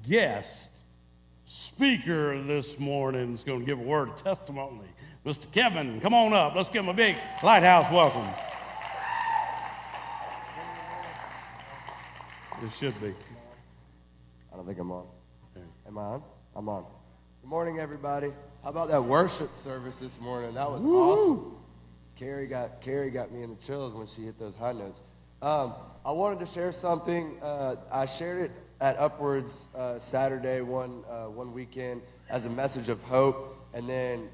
guest speaker this morning is going to give a word of testimony. Mr. Kevin, come on up. Let's give him a big Lighthouse welcome. It should be. I don't think I'm on. Okay. Am I on? I'm on. Good morning, everybody. How about that worship service this morning? That was awesome. Carrie got me in the chills when she hit those high notes. I wanted to share something. I shared it at Upwards Saturday one weekend as a message of hope, and then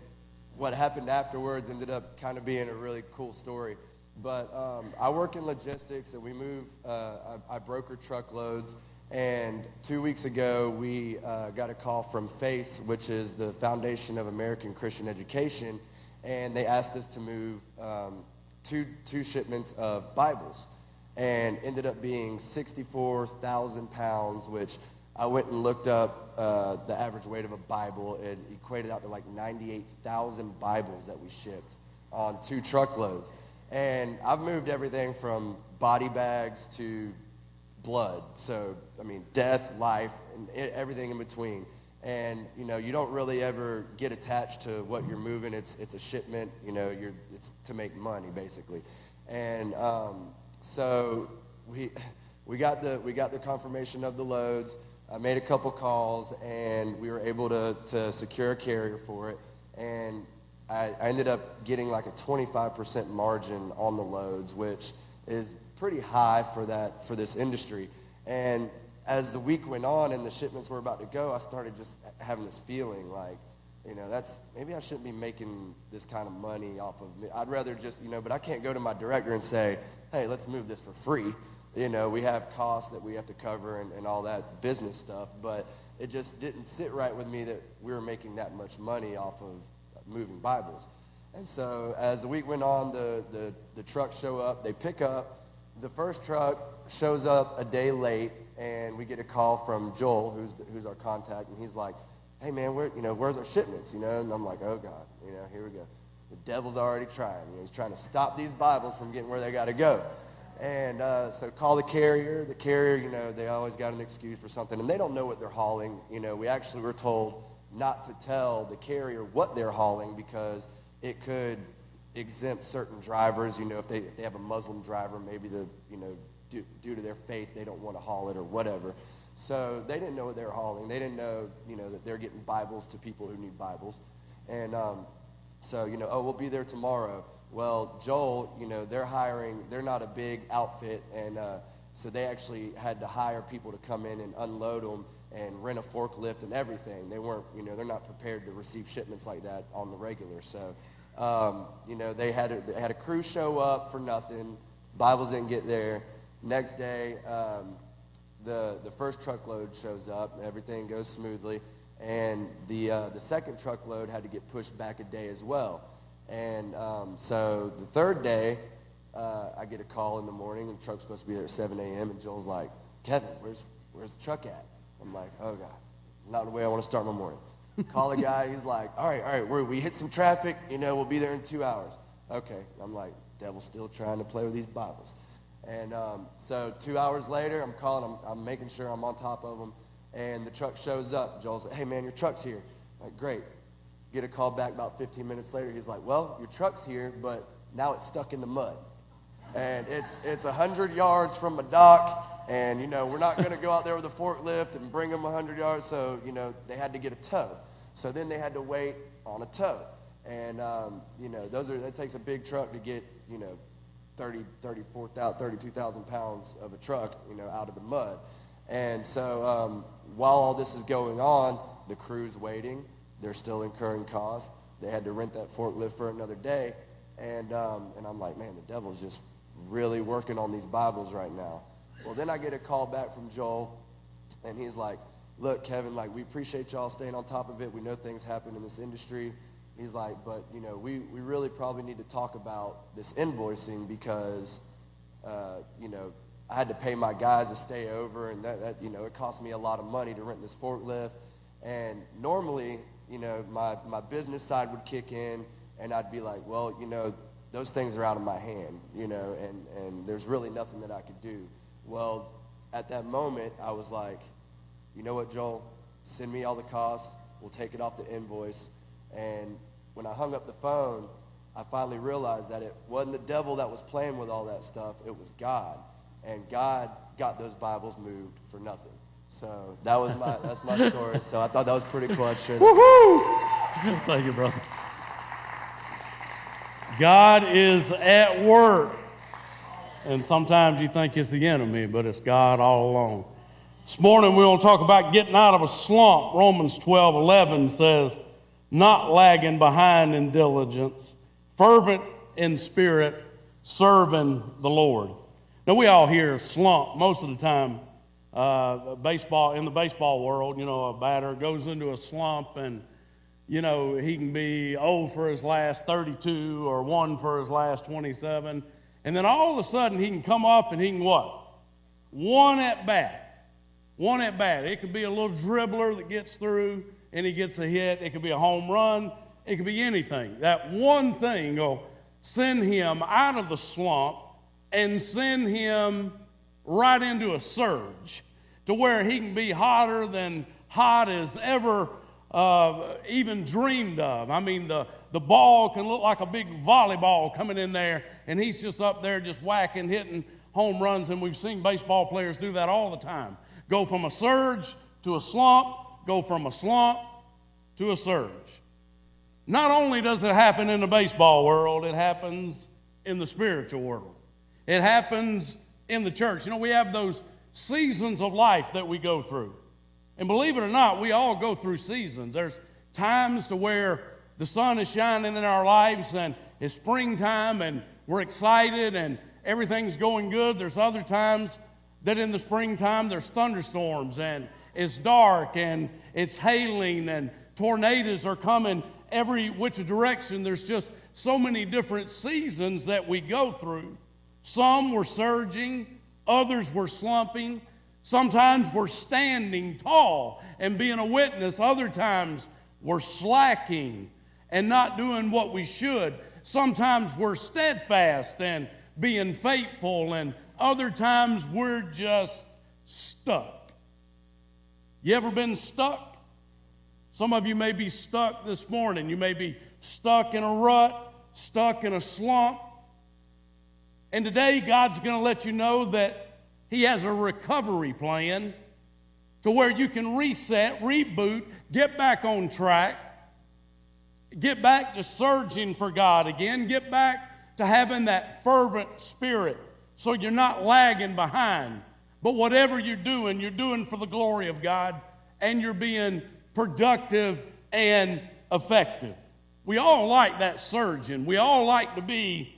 what happened afterwards ended up kind of being a really cool story. But I work in logistics, and we move. I broker truckloads. And 2 weeks ago, we got a call from FACE, which is the Foundation of American Christian Education, and they asked us to move two shipments of Bibles, and ended up being 64,000 pounds, which I went and looked up the average weight of a Bible. It equated out to like 98,000 Bibles that we shipped on 2 truckloads. And I've moved everything from body bags to blood, so I mean death, life, and everything in between. And you know, you don't really ever get attached to what you're moving. It's a shipment. You know, it's to make money basically. And so we got the confirmation of the loads. I made a couple calls, and we were able to secure a carrier for it. And I ended up getting like a 25% margin on the loads, which is pretty high for this industry. And as the week went on and the shipments were about to go, I started just having this feeling like, you know, maybe I shouldn't be making this kind of money off of me. I'd rather just, you know, but I can't go to my director and say, hey, let's move this for free. You know, we have costs that we have to cover and all that business stuff, but it just didn't sit right with me that we were making that much money off of moving Bibles. And so as the week went on, the trucks show up, they pick up. The first truck shows up a day late, and we get a call from Joel, who's our contact, and he's like, hey man, where's our shipments? You know, and I'm like, oh God, you know, here we go. The devil's already trying. You know, he's trying to stop these Bibles from getting where they got to go. And so call the carrier. The carrier, you know, they always got an excuse for something, and they don't know what they're hauling. You know, we actually were told not to tell the carrier what they're hauling because it could exempt certain drivers. You know, if they have a Muslim driver, maybe due to their faith, they don't want to haul it or whatever. So they didn't know what they were hauling. They didn't know, you know, that they're getting Bibles to people who need Bibles. And so, you know, we'll be there tomorrow. Well, Joel, you know, they're not a big outfit, and so they actually had to hire people to come in and unload them and rent a forklift and everything. They weren't, you know, they're not prepared to receive shipments like that on the regular. So, you know, they had a crew show up for nothing. Bibles didn't get there. Next day, the first truckload shows up, and everything goes smoothly. And the second truckload had to get pushed back a day as well. And so the third day, I get a call in the morning, and the truck's supposed to be there at 7 a.m., and Joel's like, Kevin, where's the truck at? I'm like, oh God, not the way I want to start my morning. Call a guy, he's like, all right, we hit some traffic, you know, we'll be there in 2 hours. Okay, I'm like, devil's still trying to play with these Bibles. And so 2 hours later, I'm calling, I'm making sure I'm on top of them, and the truck shows up. Joel's like, hey man, your truck's here. I'm like, great. Get a call back about 15 minutes later. He's like, well, your truck's here, but now it's stuck in the mud. And it's 100 yards from a dock, and, you know, we're not going to go out there with a forklift and bring them 100 yards, so, you know, they had to get a tow. So then they had to wait on a tow. And, you know, that takes a big truck to get, you know, 32,000 pounds of a truck, you know, out of the mud. And so while all this is going on, the crew's waiting. They're still incurring costs. They had to rent that forklift for another day. And I'm like, man, the devil's just really working on these Bibles right now. Well, then I get a call back from Joel, and he's like, look, Kevin, like, we appreciate y'all staying on top of it. We know things happen in this industry. He's like, but, you know, we really probably need to talk about this invoicing because, you know, I had to pay my guys to stay over, and that you know, it cost me a lot of money to rent this forklift. And normally, you know, my business side would kick in, and I'd be like, well, you know, those things are out of my hand, you know, and there's really nothing that I could do. Well, at that moment, I was like, you know what, Joel? Send me all the costs. We'll take it off the invoice. And when I hung up the phone, I finally realized that it wasn't the devil that was playing with all that stuff. It was God. And God got those Bibles moved for nothing. So that's my story. So I thought that was pretty cool. I'd share that. Woohoo! Thank you, brother. God is at work. And sometimes you think it's the enemy, but it's God all along. This morning we want to talk about getting out of a slump. Romans 12:11 says, not lagging behind in diligence, fervent in spirit, serving the Lord. Now we all hear slump most of the time. In the baseball world, a batter goes into a slump and, he can be 0 for his last 32 or 1 for his last 27. And then all of a sudden he can come up and he can what? One at bat. It could be a little dribbler that gets through and he gets a hit. It could be a home run. It could be anything. That one thing will send him out of the slump and send him right into a surge to where he can be hotter than hot as ever even dreamed of. I mean, the ball can look like a big volleyball coming in there, and he's just up there just whacking, hitting home runs, and we've seen baseball players do that all the time. Go from a surge to a slump, go from a slump to a surge. Not only does it happen in the baseball world, it happens in the spiritual world. It happens in the church. We have those seasons of life that we go through. And believe it or not, we all go through seasons. There's times to where the sun is shining in our lives and it's springtime and we're excited and everything's going good. There's other times that in the springtime there's thunderstorms and it's dark and it's hailing and tornadoes are coming every which direction. There's just so many different seasons that we go through. Some were surging, others were slumping. Sometimes we're standing tall and being a witness. Other times we're slacking and not doing what we should. Sometimes we're steadfast and being faithful, and other times we're just stuck. You ever been stuck? Some of you may be stuck this morning. You may be stuck in a rut, stuck in a slump. And today God's going to let you know that He has a recovery plan to where you can reset, reboot, get back on track, get back to surging for God again, get back to having that fervent spirit so you're not lagging behind. But whatever you're doing for the glory of God, and you're being productive and effective. We all like that surging. We all like to be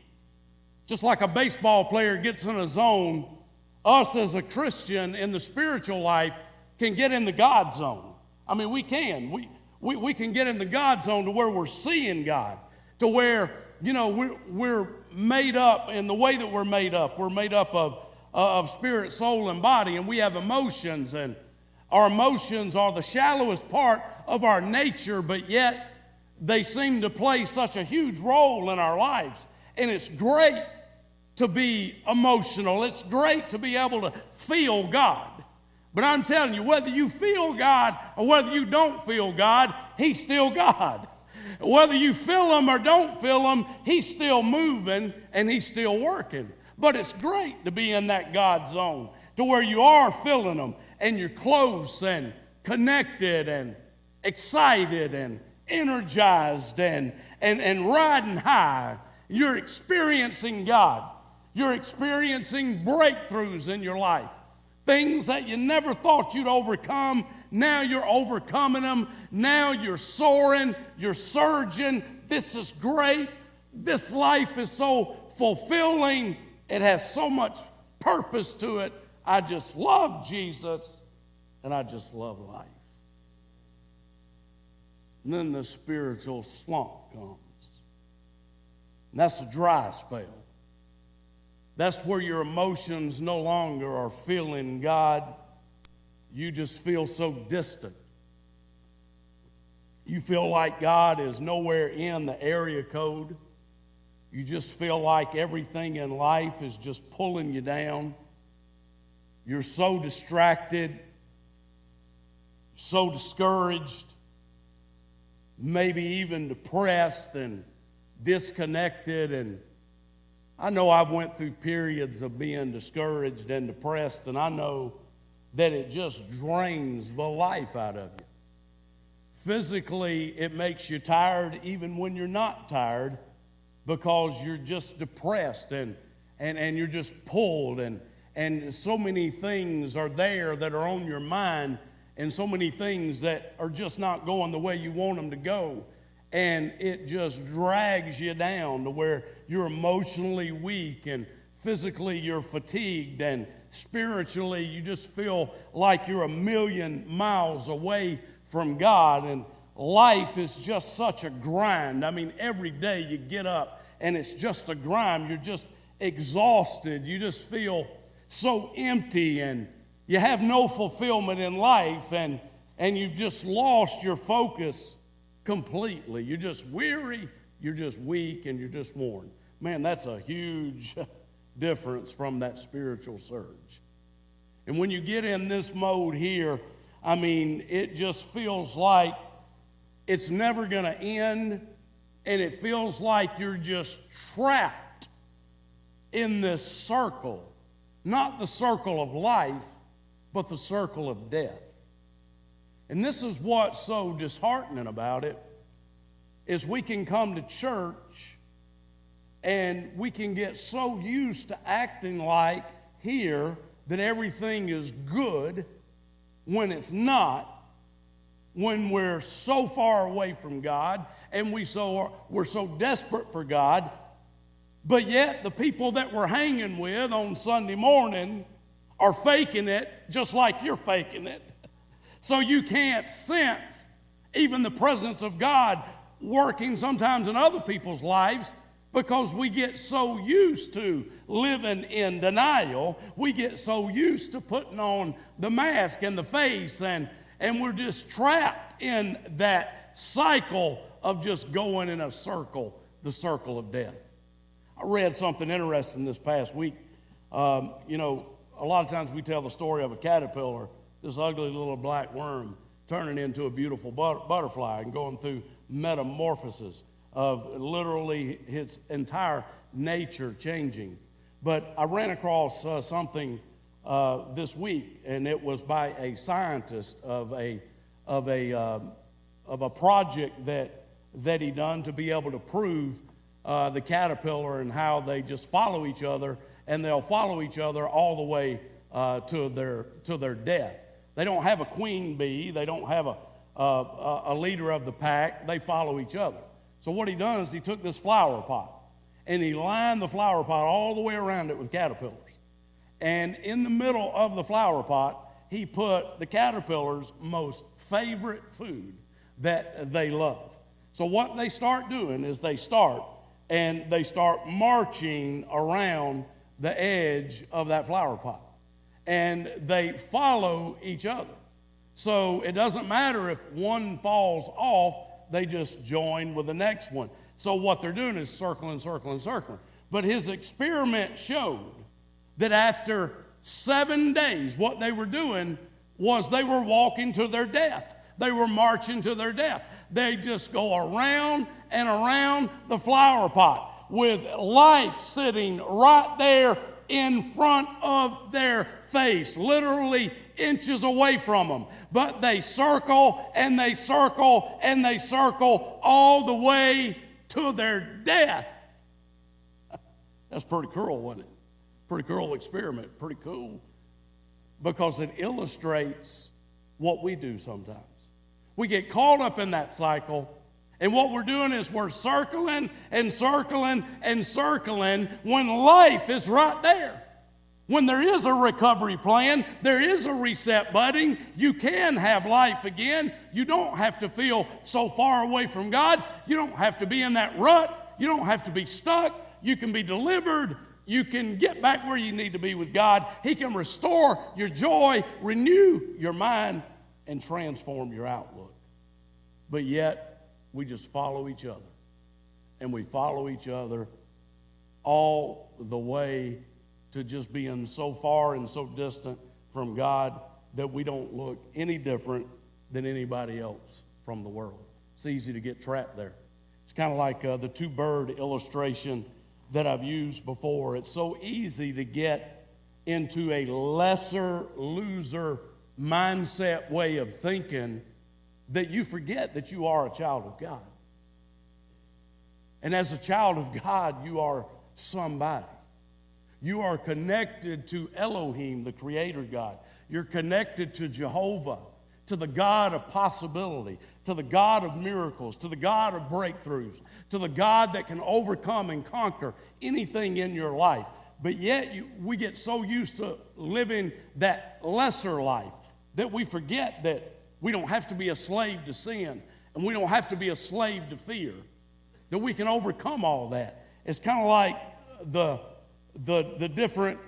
just like a baseball player gets in a zone. Us as a Christian in the spiritual life can get in the God zone. I mean, we can. We can get in the God zone to where we're seeing God, to where, we're made up in the way that we're made up. We're made up of spirit, soul, and body, and we have emotions, and our emotions are the shallowest part of our nature, but yet they seem to play such a huge role in our lives. And it's great to be emotional. It's great to be able to feel God. But I'm telling you, whether you feel God or whether you don't feel God, He's still God. Whether you feel Him or don't feel Him, He's still moving and He's still working. But it's great to be in that God zone, to where you are feeling Him and you're close and connected and excited and energized and riding high. You're experiencing God. You're experiencing breakthroughs in your life. Things that you never thought you'd overcome, now you're overcoming them. Now you're soaring, you're surging. This is great. This life is so fulfilling. It has so much purpose to it. I just love Jesus, and I just love life. And then the spiritual slump comes. And that's a dry spell. That's where your emotions no longer are feeling God. You just feel so distant. You feel like God is nowhere in the area code. You just feel like everything in life is just pulling you down. You're so distracted. so discouraged, maybe even depressed and disconnected. And I know I've went through periods of being discouraged and depressed, and I know that it just drains the life out of you. Physically, it makes you tired even when you're not tired, because you're just depressed and you're just pulled, and so many things are there that are on your mind, and so many things that are just not going the way you want them to go. And it just drags you down to where you're emotionally weak, and physically you're fatigued, and spiritually you just feel like you're a million miles away from God. And life is just such a grind. I mean, every day you get up and it's just a grind. You're just exhausted. You just feel so empty, and you have no fulfillment in life, and you've just lost your focus completely. You're just weary, you're just weak, and you're just worn. Man, that's a huge difference from that spiritual surge. And when you get in this mode here, I mean, it just feels like it's never going to end, and it feels like you're just trapped in this circle. Not the circle of life, but the circle of death. And this is what's so disheartening about it, is we can come to church and we can get so used to acting like here that everything is good when it's not, when we're so far away from God and we're so desperate for God. But yet the people that we're hanging with on Sunday morning are faking it just like you're faking it. So you can't sense even the presence of God working sometimes in other people's lives, because we get so used to living in denial. We get so used to putting on the mask and the face, and we're just trapped in that cycle of just going in a circle, the circle of death. I read something interesting this past week. You know, a lot of times we tell the story of a caterpillar, this ugly little black worm, turning into a beautiful butterfly and going through metamorphosis of literally its entire nature changing. But I ran across something this week, and it was by a scientist of a project that he done to be able to prove the caterpillar and how they just follow each other, and they'll follow each other all the way to their death. They don't have a queen bee. They don't have a leader of the pack. They follow each other. So what he done is he took this flower pot, and he lined the flower pot all the way around it with caterpillars. And in the middle of the flower pot, he put the caterpillars' most favorite food that they love. So what they start doing is they start marching around the edge of that flower pot. And they follow each other. So it doesn't matter if one falls off, they just join with the next one. So what they're doing is circling. But his experiment showed that after 7 days, what they were doing was they were walking to their death. They were marching to their death. They just go around and around the flower pot with life sitting right there in front of their face, literally inches away from them. But they circle and they circle and they circle all the way to their death. That's pretty cool, wasn't it? Pretty cool experiment, pretty cool. Because it illustrates what we do sometimes. We get caught up in that cycle, and what we're doing is we're circling and circling and circling when life is right there. When there is a recovery plan, there is a reset button, you can have life again. You don't have to feel so far away from God. You don't have to be in that rut. You don't have to be stuck. You can be delivered. You can get back where you need to be with God. He can restore your joy, renew your mind, and transform your outlook. But yet, we just follow each other. And we follow each other all the way to just being so far and so distant from God that we don't look any different than anybody else from the world. It's easy to get trapped there. It's kind of like the two-bird illustration that I've used before. It's so easy to get into a lesser loser mindset way of thinking that you forget that you are a child of God. And as a child of God, you are somebody. You are connected to Elohim, the Creator God. You're connected to Jehovah, to the God of possibility, to the God of miracles, to the God of breakthroughs, to the God that can overcome and conquer anything in your life. But yet we get so used to living that lesser life that we forget that we don't have to be a slave to sin, and we don't have to be a slave to fear, that we can overcome all that. It's kind of like the different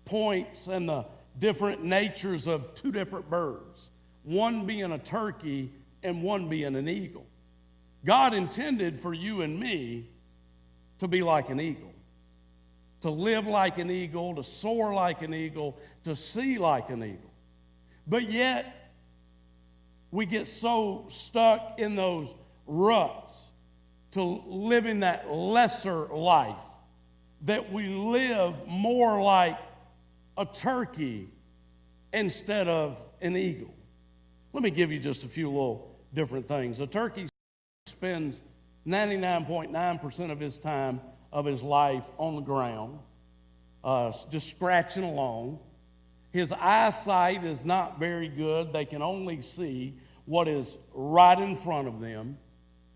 points and the different natures of two different birds, one being a turkey and one being an eagle. God intended for you and me to be like an eagle, to live like an eagle, to soar like an eagle, to see like an eagle. But yet, we get so stuck in those ruts to living that lesser life that we live more like a turkey instead of an eagle. Let me give you just a few little different things. A turkey spends 99.9% of his time of his life on the ground, just scratching along. His eyesight is not very good. They can only see what is right in front of them.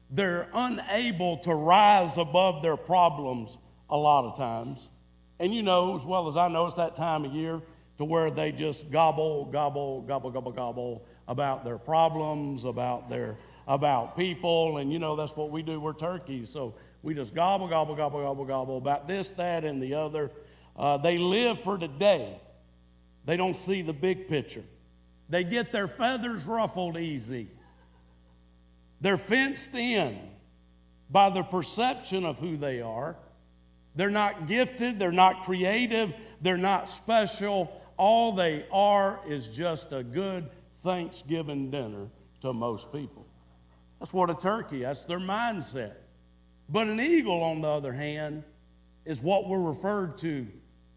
They're unable to rise above their problems a lot of times. And you know, as well as I know, it's that time of year to where they just gobble about their problems, about people. And you know, that's what we do. We're turkeys. So we just gobble about this, that, and the other. They live for today. They don't see the big picture. They get their feathers ruffled easy. They're fenced in by the perception of who they are. They're not gifted. They're not creative. They're not special. All they are is just a good Thanksgiving dinner to most people. That's what a turkey, that's their mindset. But an eagle, on the other hand, is what we're referred to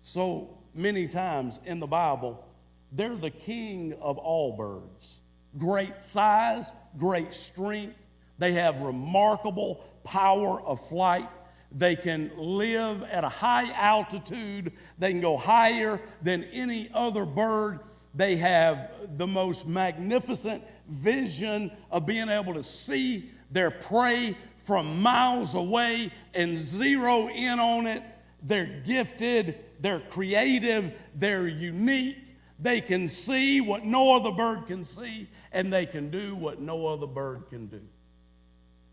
so many times in the Bible. They're the king of all birds. Great size, great strength. They have remarkable power of flight. They can live at a high altitude. They can go higher than any other bird. They have the most magnificent vision of being able to see their prey from miles away and zero in on it. They're gifted, they're creative, they're unique. They can see what no other bird can see, and they can do what no other bird can do.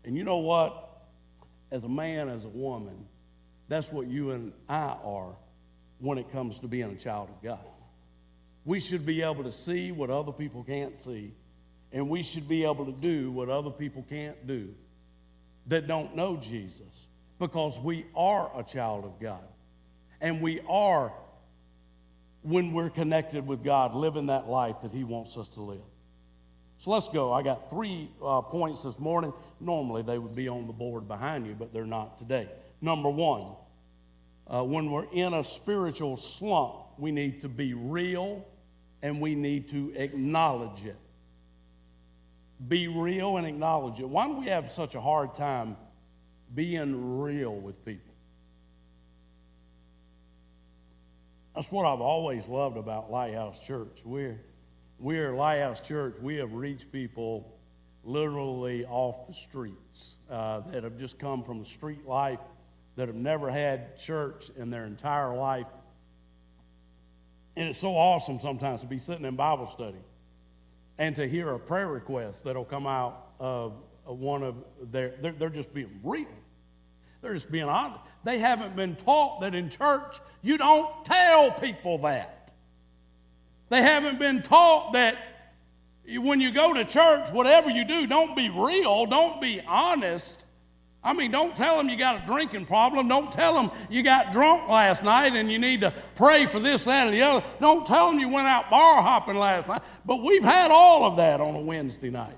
And you know what? As a man, as a woman, that's what you and I are when it comes to being a child of God. We should be able to see what other people can't see, and we should be able to do what other people can't do that don't know Jesus, because we are a child of God. And we are, when we're connected with God, living that life that He wants us to live. So let's go. I got 3 points this morning. Normally they would be on the board behind you, but they're not today. Number 1, when we're in a spiritual slump, we need to be real and we need to acknowledge it. Be real and acknowledge it. Why do we have such a hard time being real with people? That's what I've always loved about Lighthouse Church. We're Lighthouse Church. We have reached people literally off the streets that have just come from the street life, that have never had church in their entire life. And it's so awesome sometimes to be sitting in Bible study and to hear a prayer request that'll come out of one of they're just being real. They're just being honest. They haven't been taught that in church you don't tell people that. They haven't been taught that when you go to church, whatever you do, don't be real, don't be honest. I mean, don't tell them you got a drinking problem. Don't tell them you got drunk last night and you need to pray for this, that, or the other. Don't tell them you went out bar hopping last night. But we've had all of that on a Wednesday night.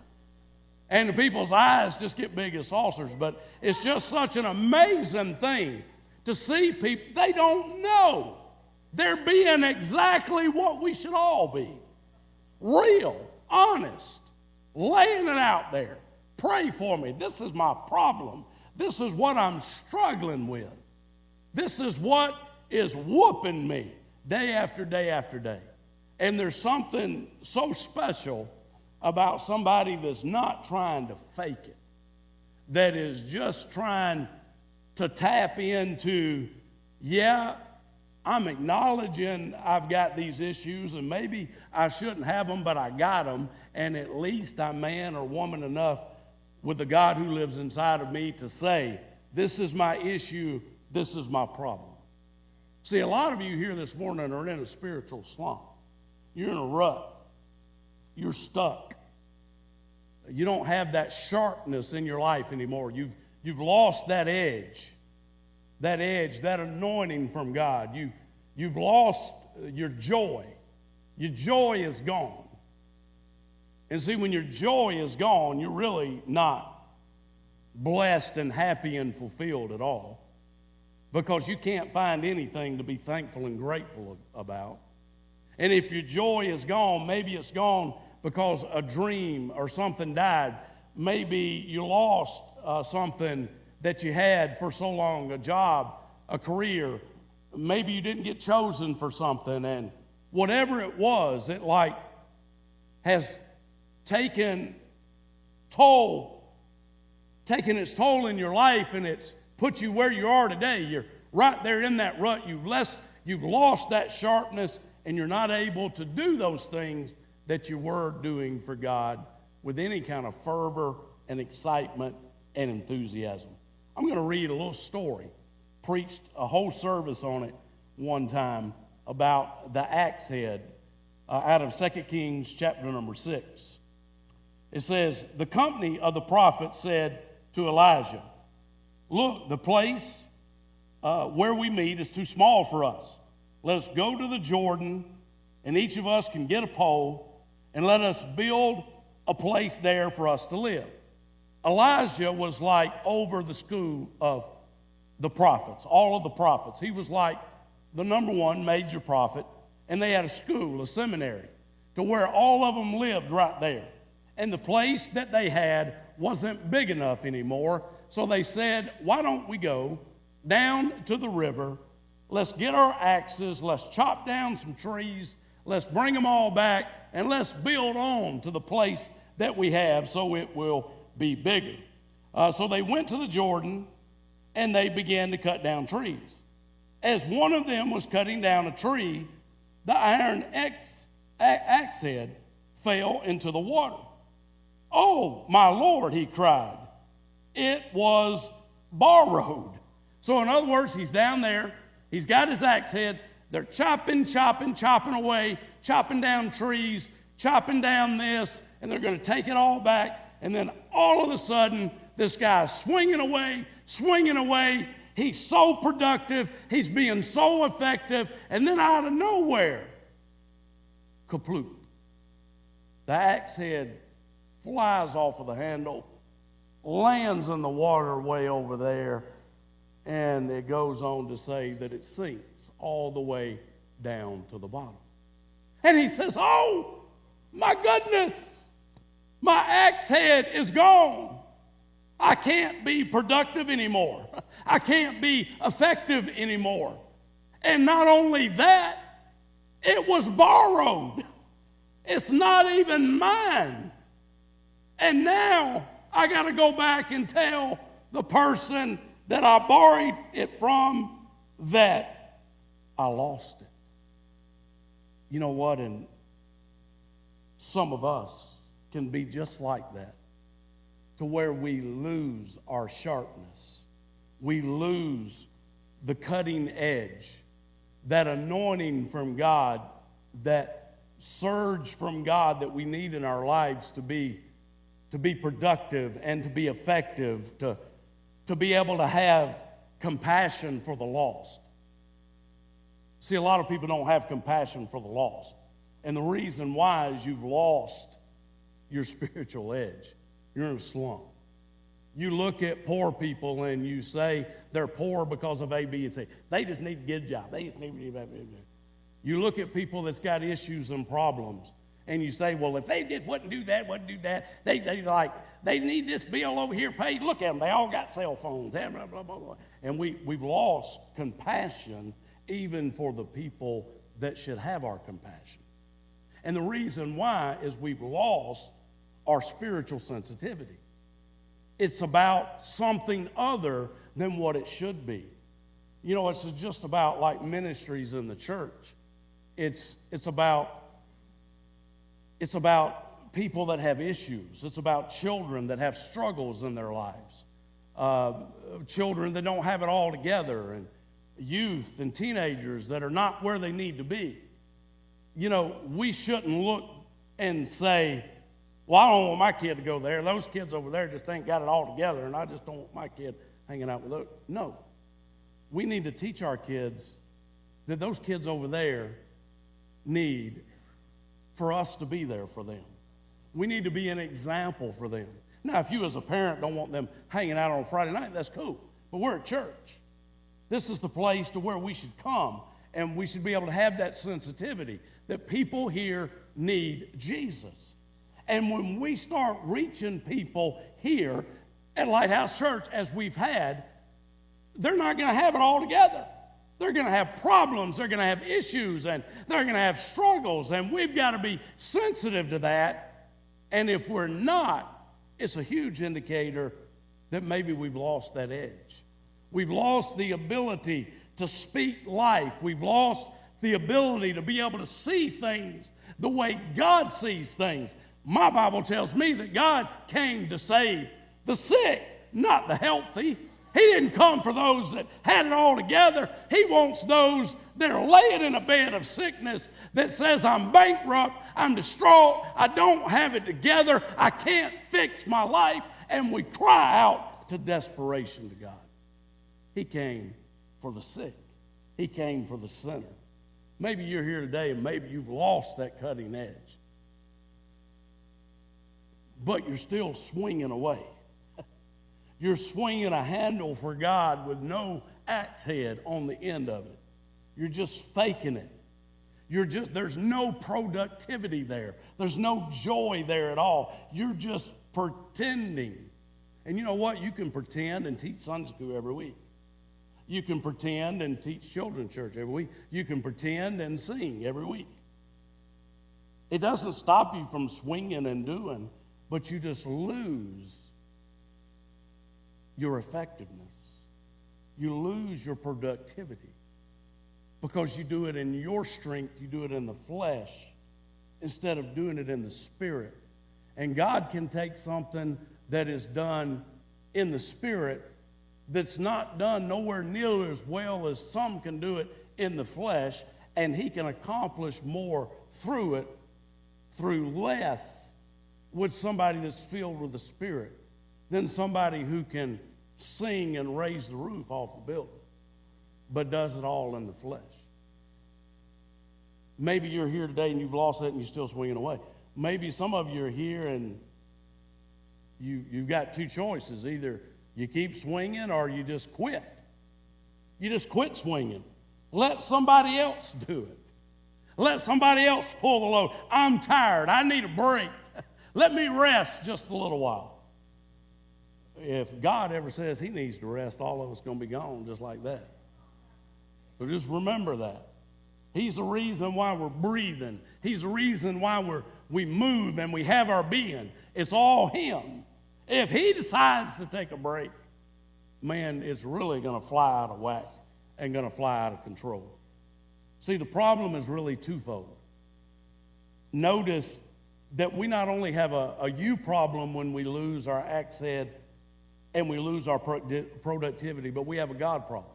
And the people's eyes just get big as saucers. But it's just such an amazing thing to see people. They don't know. They're being exactly what we should all be. Real, honest, laying it out there. Pray for me. This is my problem. This is what I'm struggling with. This is what is whooping me day after day after day. And there's something so special about somebody that's not trying to fake it, that is just trying to tap into, yeah, I'm acknowledging I've got these issues and maybe I shouldn't have them, but I got them, and at least I'm man or woman enough with the God who lives inside of me to say, this is my issue, this is my problem. See, a lot of you here this morning are in a spiritual slump. You're in a rut. You're stuck. You don't have that sharpness in your life anymore. You've lost that edge, that anointing from God. You've lost your joy. Your joy is gone. And see, when your joy is gone, you're really not blessed and happy and fulfilled at all, because you can't find anything to be thankful and grateful about. And if your joy is gone, maybe it's gone because a dream or something died. Maybe you lost something that you had for so long, a job, a career. Maybe you didn't get chosen for something, and whatever it was, it like has taken its toll in your life, and it's put you where you are today. You're right there in that rut. You've lost that sharpness, and you're not able to do those things that you were doing for God with any kind of fervor and excitement and enthusiasm. I'm going to read a little story. Preached a whole service on it one time about the axe head out of 2 Kings chapter number 6. It says, the company of the prophets said to Elijah, look, the place where we meet is too small for us. Let us go to the Jordan, and each of us can get a pole, and let us build a place there for us to live. Elijah was like over the school of the prophets, all of the prophets. He was like the number one major prophet, and they had a school, a seminary, to where all of them lived right there. And the place that they had wasn't big enough anymore, so they said, why don't we go down to the river, let's get our axes, let's chop down some trees, let's bring them all back, and let's build on to the place that we have so it will be bigger. So they went to the Jordan, and they began to cut down trees. As one of them was cutting down a tree, the iron axe head fell into the water. Oh, my Lord, he cried. It was borrowed. So in other words, he's down there, he's got his axe head, they're chopping away, chopping down trees, chopping down this, and they're going to take it all back. And then all of a sudden, this guy's swinging away. He's so productive. He's being so effective. And then out of nowhere, kaploop. The axe head flies off of the handle, lands in the water way over there, and it goes on to say that it sinks all the way down to the bottom. And he says, oh, my goodness, my axe head is gone. I can't be productive anymore. I can't be effective anymore. And not only that, it was borrowed. It's not even mine. And now I got to go back and tell the person that I borrowed it from that I lost it. You know what? And some of us can be just like that, to where we lose our sharpness. We lose the cutting edge, that anointing from God, that surge from God that we need in our lives to be productive and to be effective, to to be able to have compassion for the lost. See, a lot of people don't have compassion for the lost. And the reason why is you've lost your spiritual edge. You're in a slump. You look at poor people and you say they're poor because of A, B, and C. They just need to get a job. They just need to get. You look at people that's got issues and problems, and you say, well, if they just wouldn't do that, they need this bill over here paid. Look at them. They all got cell phones. Blah, blah, blah, blah. And we've lost compassion even for the people that should have our compassion. And the reason why is we've lost our spiritual sensitivity. It's about something other than what it should be. You know, it's just about like ministries in the church. It's about people that have issues. It's about children that have struggles in their lives. Children that don't have it all together, and youth and teenagers that are not where they need to be. You know, we shouldn't look and say, well, I don't want my kid to go there. Those kids over there just ain't got it all together, and I just don't want my kid hanging out with those. No. We need to teach our kids that those kids over there need for us to be there for them. We need to be an example for them. Now, if you as a parent don't want them hanging out on Friday night, that's cool. But we're at church. This is the place to where we should come, and we should be able to have that sensitivity that people here need Jesus. And when we start reaching people here at Lighthouse Church, as we've had, they're not going to have it all together. They're going to have problems, they're going to have issues, and they're going to have struggles, and we've got to be sensitive to that. And if we're not, it's a huge indicator that maybe we've lost that edge. We've lost the ability to speak life. We've lost the ability to be able to see things the way God sees things. My Bible tells me that God came to save the sick, not the healthy. He didn't come for those that had it all together. He wants those that are laying in a bed of sickness that says, I'm bankrupt, I'm distraught, I don't have it together, I can't fix my life, and we cry out to desperation to God. He came for the sick. He came for the sinner. Maybe you're here today and maybe you've lost that cutting edge. But you're still swinging away. You're swinging a handle for God with no axe head on the end of it. You're just faking it. There's no productivity there. There's no joy there at all. You're just pretending. And you know what? You can pretend and teach Sunday school every week. You can pretend and teach children's church every week. You can pretend and sing every week. It doesn't stop you from swinging and doing, but you just lose your effectiveness. You lose your productivity because you do it in your strength, you do it in the flesh instead of doing it in the spirit. And God can take something that is done in the spirit that's not done nowhere near as well as some can do it in the flesh, and he can accomplish more through it, through less with somebody that's filled with the Spirit than somebody who can sing and raise the roof off the building, but does it all in the flesh. Maybe you're here today and you've lost that and you're still swinging away. Maybe some of you are here and you've got two choices. Either you keep swinging or you just quit. You just quit swinging. Let somebody else do it. Let somebody else pull the load. I'm tired. I need a break. Let me rest just a little while. If God ever says he needs to rest, all of us are going to be gone just like that. So just remember that. He's the reason why we're breathing. He's the reason why we move and we have our being. It's all him. If he decides to take a break, man, it's really going to fly out of whack and going to fly out of control. See, the problem is really twofold. Notice that we not only have a you problem when we lose our axe head and we lose our productivity, but we have a God problem.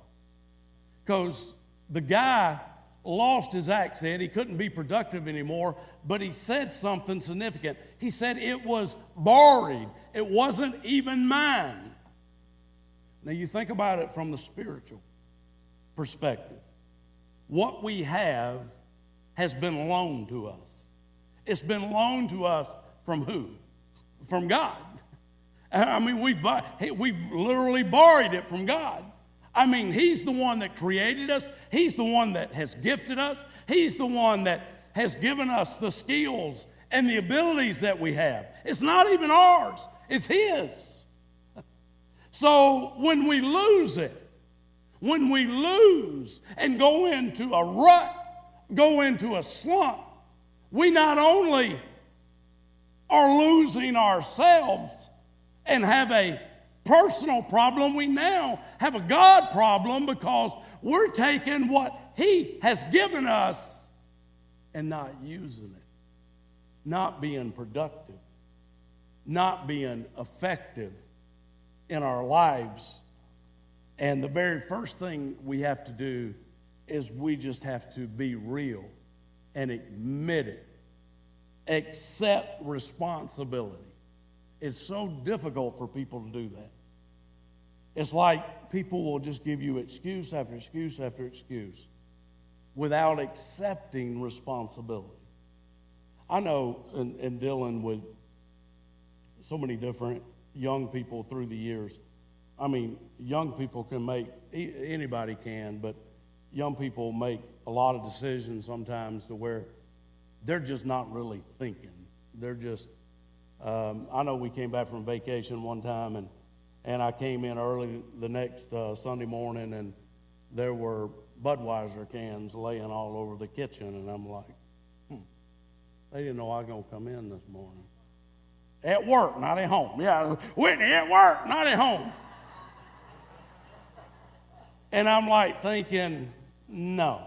Because the guy lost his axe head. He couldn't be productive anymore, but he said something significant. He said it was borrowed. It wasn't even mine. Now you think about it from the spiritual perspective. What we have has been loaned to us. It's been loaned to us from who? From God. I mean, we've literally borrowed it from God. I mean, He's the one that created us. He's the one that has gifted us. He's the one that has given us the skills and the abilities that we have. It's not even ours. It's His. So when we lose it, when we lose and go into a rut, go into a slump, we not only are losing ourselves and have a personal problem, we now have a God problem because we're taking what He has given us and not using it, not being productive, not being effective in our lives. And the very first thing we have to do is we just have to be real and admit it. Accept responsibility. It's so difficult for people to do that. It's like people will just give you excuse after excuse after excuse without accepting responsibility. I know in dealing with so many different young people through the years, I mean, young people can make, anybody can, but young people make a lot of decisions sometimes to where they're just not really thinking. They're just, I know we came back from vacation one time, and I came in early the next Sunday morning, and there were Budweiser cans laying all over the kitchen, and I'm like, they didn't know I was going to come in this morning. At work, not at home. Yeah, Whitney, at work, not at home. And I'm like thinking, no.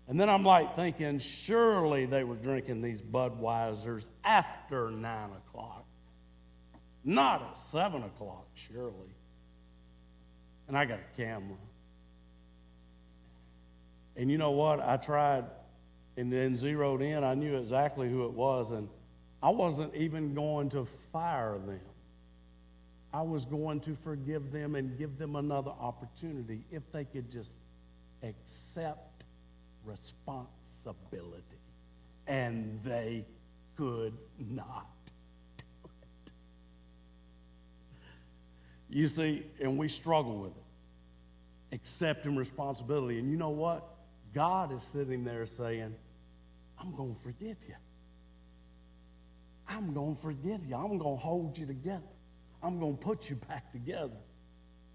And then I'm like thinking, surely they were drinking these Budweisers after 9 o'clock. Not at 7 o'clock, surely. And I got a camera. And you know what? I tried and then zeroed in. I knew exactly who it was, and I wasn't even going to fire them. I was going to forgive them and give them another opportunity if they could just accept responsibility. And they could not do it. You see, and we struggle with it, accepting responsibility. And you know what? God is sitting there saying, I'm going to forgive you. I'm going to forgive you. I'm going to hold you together. I'm going to put you back together.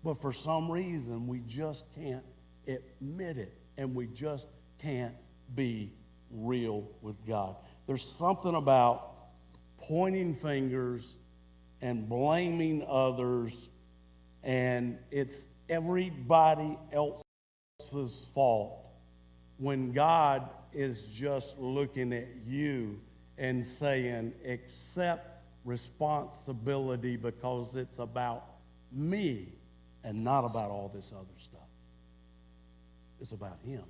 But for some reason, we just can't admit it, and we just can't be real with God. There's something about pointing fingers and blaming others, and it's everybody else's fault when God is just looking at you and saying, accept responsibility because it's about me and not about all this other stuff. It's about Him.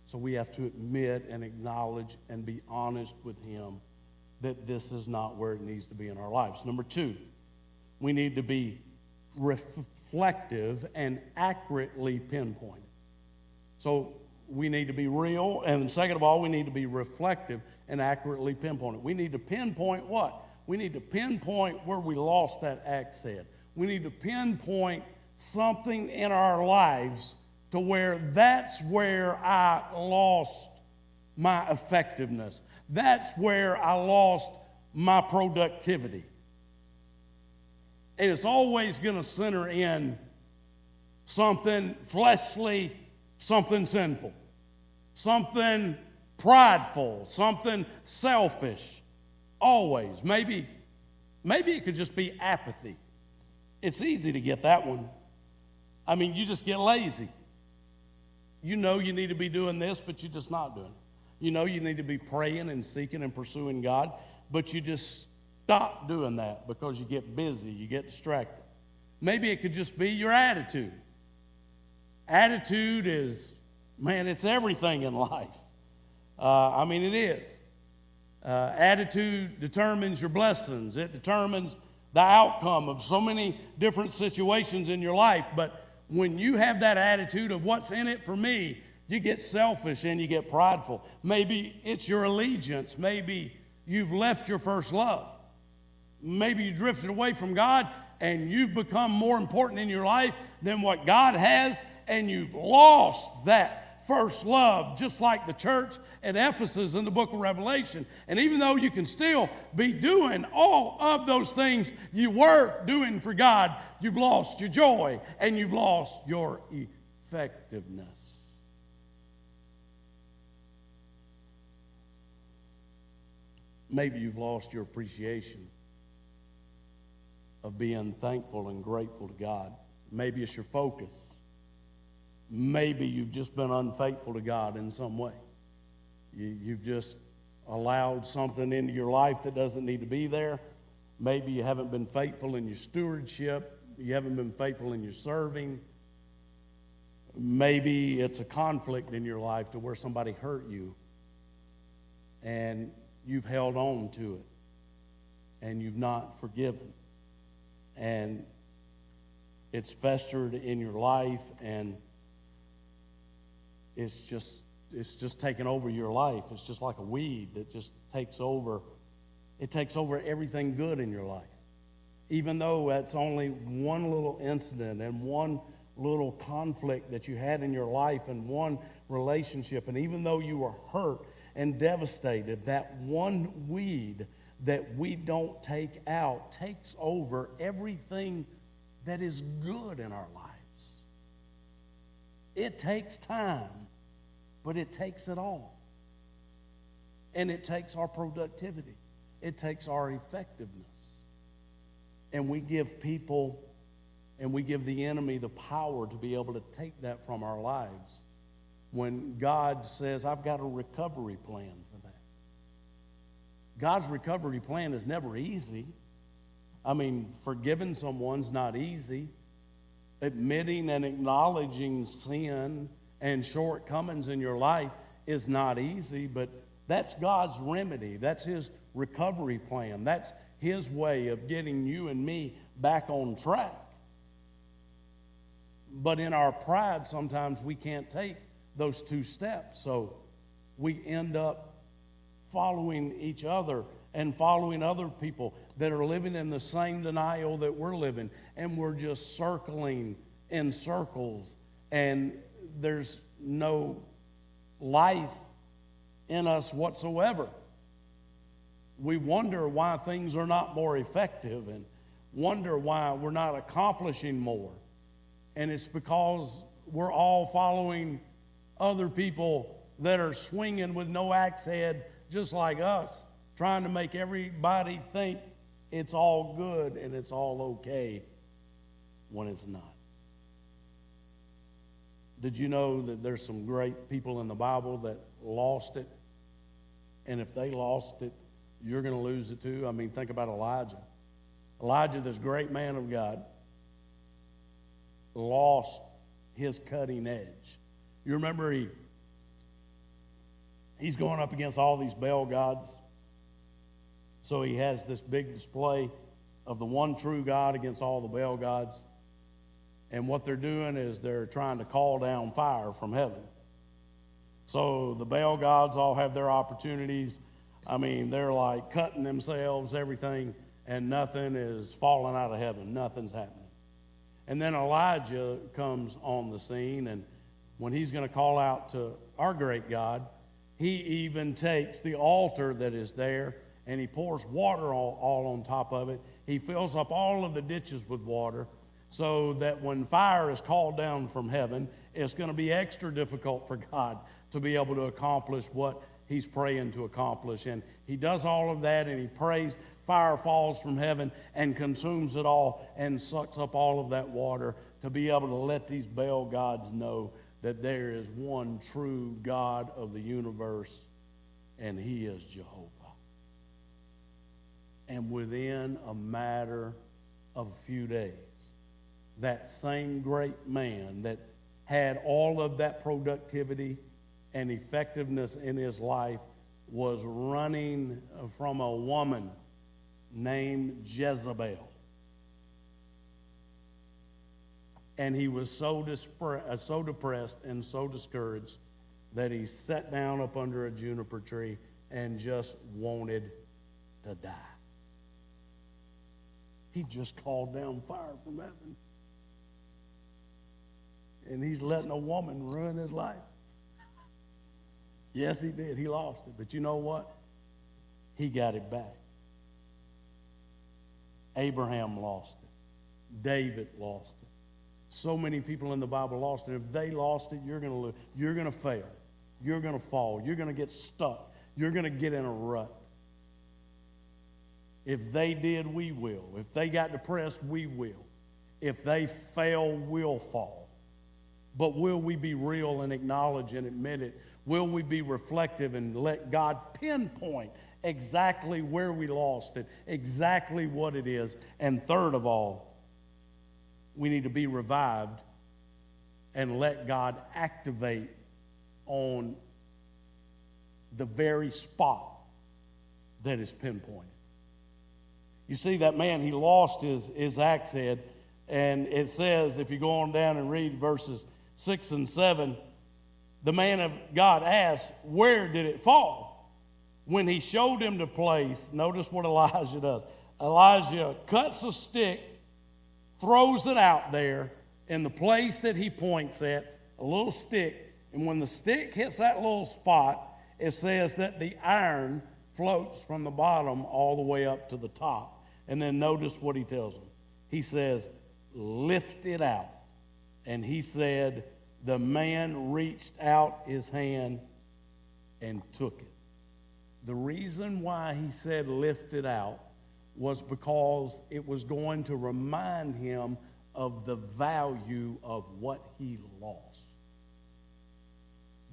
So we have to admit and acknowledge and be honest with Him that this is not where it needs to be in our lives. Number 2, we need to be reflective and accurately pinpointed. So we need to be real, and second of all, we need to be reflective and accurately pinpointed. We need to pinpoint what? We need to pinpoint where we lost that accent. We need to pinpoint something in our lives to where that's where I lost my effectiveness. That's where I lost my productivity. And it's always going to center in something fleshly, something sinful, something prideful, something selfish. Always. Maybe it could just be apathy. It's easy to get that one. I mean, you just get lazy. You know you need to be doing this, but you're just not doing it. You know you need to be praying and seeking and pursuing God, but you just stop doing that because you get busy, you get distracted. Maybe it could just be your attitude. Attitude is, man, it's everything in life. I mean, it is. Attitude determines your blessings. It determines the outcome of so many different situations in your life. But when you have that attitude of what's in it for me, you get selfish and you get prideful. Maybe it's your allegiance. Maybe you've left your first love. Maybe you drifted away from God and you've become more important in your life than what God has, and you've lost that first love, just like the church at Ephesus in the book of Revelation. And even though you can still be doing all of those things you were doing for God, you've lost your joy and you've lost your effectiveness. Maybe you've lost your appreciation of being thankful and grateful to God. Maybe it's your focus. Maybe you've just been unfaithful to God in some way. You've just allowed something into your life that doesn't need to be there. Maybe you haven't been faithful in your stewardship. You haven't been faithful in your serving. Maybe it's a conflict in your life to where somebody hurt you and you've held on to it and you've not forgiven. And it's festered in your life, and it's just taken over your life. It's just like a weed that just takes over. It takes over everything good in your life. Even though that's only one little incident and one little conflict that you had in your life and one relationship, and even though you were hurt and devastated, that one weed that we don't take out takes over everything that is good in our lives. It takes time, but it takes it all. And it takes our productivity. It takes our effectiveness. And we give people and we give the enemy the power to be able to take that from our lives when God says, I've got a recovery plan for that. God's recovery plan is never easy. I mean, forgiving someone's not easy. Admitting and acknowledging sin and shortcomings in your life is not easy, but that's God's remedy. That's His recovery plan. That's His way of getting you and me back on track. But in our pride, sometimes we can't take those two steps. So we end up following each other and following other people that are living in the same denial that we're living. And we're just circling in circles. And there's no life in us whatsoever. We wonder why things are not more effective and wonder why we're not accomplishing more. And it's because we're all following other people that are swinging with no axe head just like us, trying to make everybody think it's all good and it's all okay when it's not. Did you know that there's some great people in the Bible that lost it? And if they lost it, you're going to lose it too. I mean, think about Elijah. Elijah, this great man of God, lost his cutting edge. You remember he's going up against all these Baal gods. So he has this big display of the one true God against all the Baal gods. And what they're doing is they're trying to call down fire from heaven. So the Baal gods all have their opportunities. I mean, they're like cutting themselves, everything, and nothing is falling out of heaven. Nothing's happening. And then Elijah comes on the scene, and when he's going to call out to our great God, he even takes the altar that is there, and he pours water all on top of it. He fills up all of the ditches with water, so that when fire is called down from heaven, it's going to be extra difficult for God to be able to accomplish what he's praying to accomplish. And he does all of that, and he prays. Fire falls from heaven and consumes it all and sucks up all of that water to be able to let these Baal gods know that there is one true God of the universe, and he is Jehovah. And within a matter of a few days, that same great man that had all of that productivity and effectiveness in his life was running from a woman named Jezebel. And he was so depressed and so discouraged that he sat down up under a juniper tree and just wanted to die. He just called down fire from heaven. And he's letting a woman ruin his life. Yes, he did. He lost it. But you know what? He got it back. Abraham lost it. David lost it. So many people in the Bible lost it. If they lost it, you're going to lose. You're going to fail. You're going to fall. You're going to get stuck. You're going to get in a rut. If they did, we will. If they got depressed, we will. If they fail, we'll fall. But will we be real and acknowledge and admit it? Will we be reflective and let God pinpoint exactly where we lost it, exactly what it is? And third of all, we need to be revived and let God activate on the very spot that is pinpointed. You see, that man, he lost his axe head, and it says, if you go on down and read verses 6 and 7, the man of God asked, where did it fall? When he showed him the place, notice what Elijah does. Elijah cuts a stick, throws it out there in the place that he points at, a little stick, and when the stick hits that little spot, it says that the iron floats from the bottom all the way up to the top. And then notice what he tells him. He says, lift it out. And he said, the man reached out his hand and took it. The reason why he said lift it out was because it was going to remind him of the value of what he lost.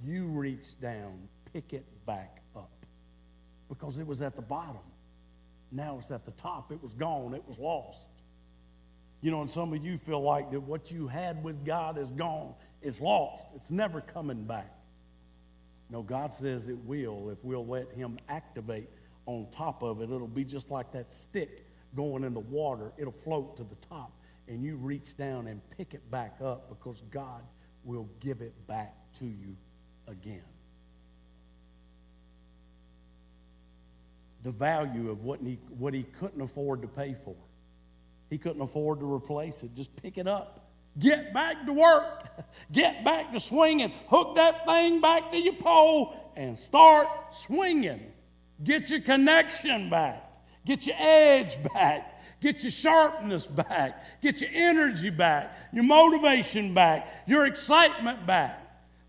You reach down, pick it back up, because it was at the bottom. Now it's at the top. It was gone. It was lost. You know, and some of you feel like that what you had with God is gone. It's lost. It's never coming back. No, God says it will if we'll let him activate on top of it. It'll be just like that stick going in the water. It'll float to the top, and you reach down and pick it back up because God will give it back to you again. The value of what he couldn't afford to pay for. He couldn't afford to replace it. Just pick it up. Get back to work. Get back to swinging. Hook that thing back to your pole and start swinging. Get your connection back. Get your edge back. Get your sharpness back. Get your energy back. Your motivation back. Your excitement back.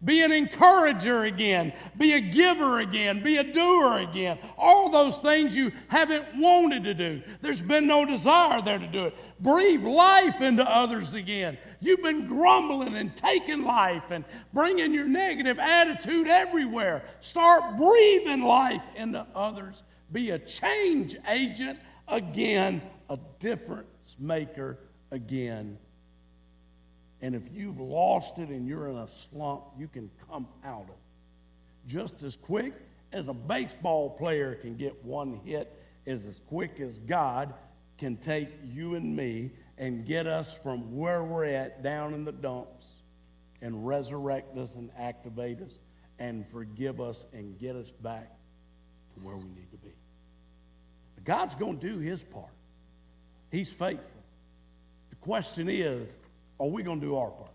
Be an encourager again. Be a giver again. Be a doer again. All those things you haven't wanted to do. There's been no desire there to do it. Breathe life into others again. You've been grumbling and taking life and bringing your negative attitude everywhere. Start breathing life into others. Be a change agent again. A difference maker again. And if you've lost it and you're in a slump, you can come out of it. Just as quick as a baseball player can get one hit, is as quick as God can take you and me and get us from where we're at down in the dumps and resurrect us and activate us and forgive us and get us back to where we need to be. But God's going to do his part. He's faithful. The question is, are we going to do our part?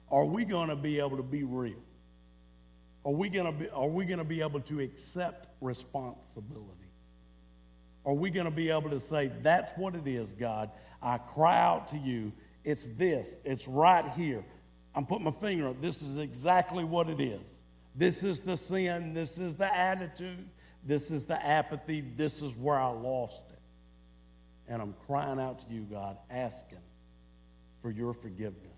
Are we going to be able to be real? Are we going to be able to accept responsibility? Are we going to be able to say, that's what it is, God. I cry out to you. It's this. It's right here. I'm putting my finger on it. This is exactly what it is. This is the sin. This is the attitude. This is the apathy. This is where I lost it. And I'm crying out to you, God, asking for your forgiveness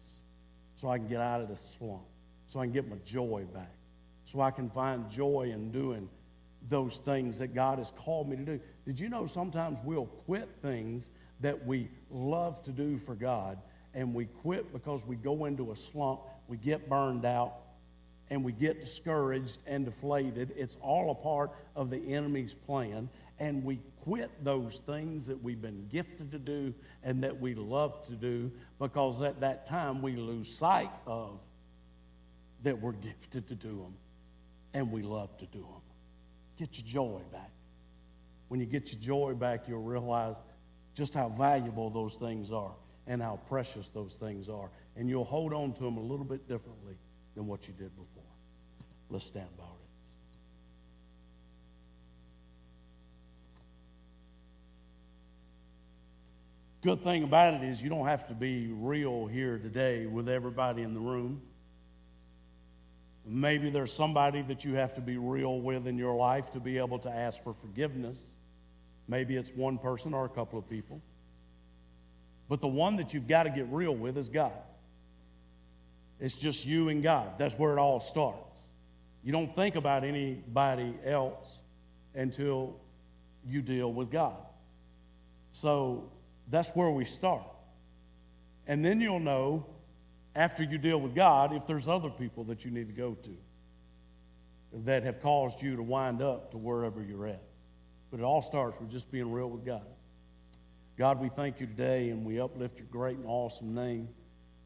so I can get out of this slump, so I can get my joy back, so I can find joy in doing those things that God has called me to do. Did you know sometimes we'll quit things that we love to do for God, and we quit because we go into a slump, we get burned out, and we get discouraged and deflated. It's all a part of the enemy's plan, and we quit those things that we've been gifted to do and that we love to do, because at that time we lose sight of that we're gifted to do them and we love to do them. Get your joy back. When you get your joy back, you'll realize just how valuable those things are and how precious those things are, and you'll hold on to them a little bit differently than what you did before. Let's stand by it. Good thing about it is you don't have to be real here today with everybody in the room. Maybe there's somebody that you have to be real with in your life to be able to ask for forgiveness. Maybe it's one person or a couple of people. But the one that you've got to get real with is God. It's just you and God. That's where it all starts. You don't think about anybody else until you deal with God. So that's where we start. And then you'll know, after you deal with God, if there's other people that you need to go to that have caused you to wind up to wherever you're at. But it all starts with just being real with God. God, we thank you today, and we uplift your great and awesome name.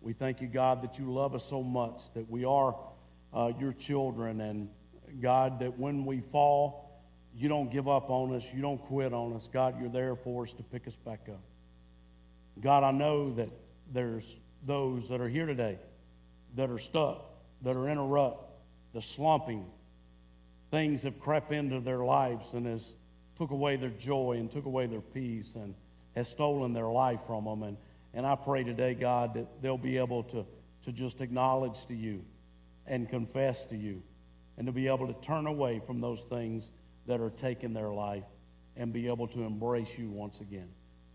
We thank you, God, that you love us so much, that we are your children, and God, that when we fall, you don't give up on us, you don't quit on us. God, you're there for us to pick us back up. God, I know that there's those that are here today that are stuck, that are in a rut, the slumping. Things have crept into their lives and has took away their joy and took away their peace and has stolen their life from them. And I pray today, God, that they'll be able to just acknowledge to you and confess to you and to be able to turn away from those things that are taking their life and be able to embrace you once again.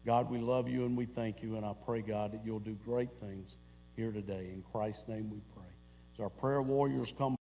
God, we love you and we thank you, and I pray, God, that you'll do great things here today. In Christ's name we pray. As our prayer warriors come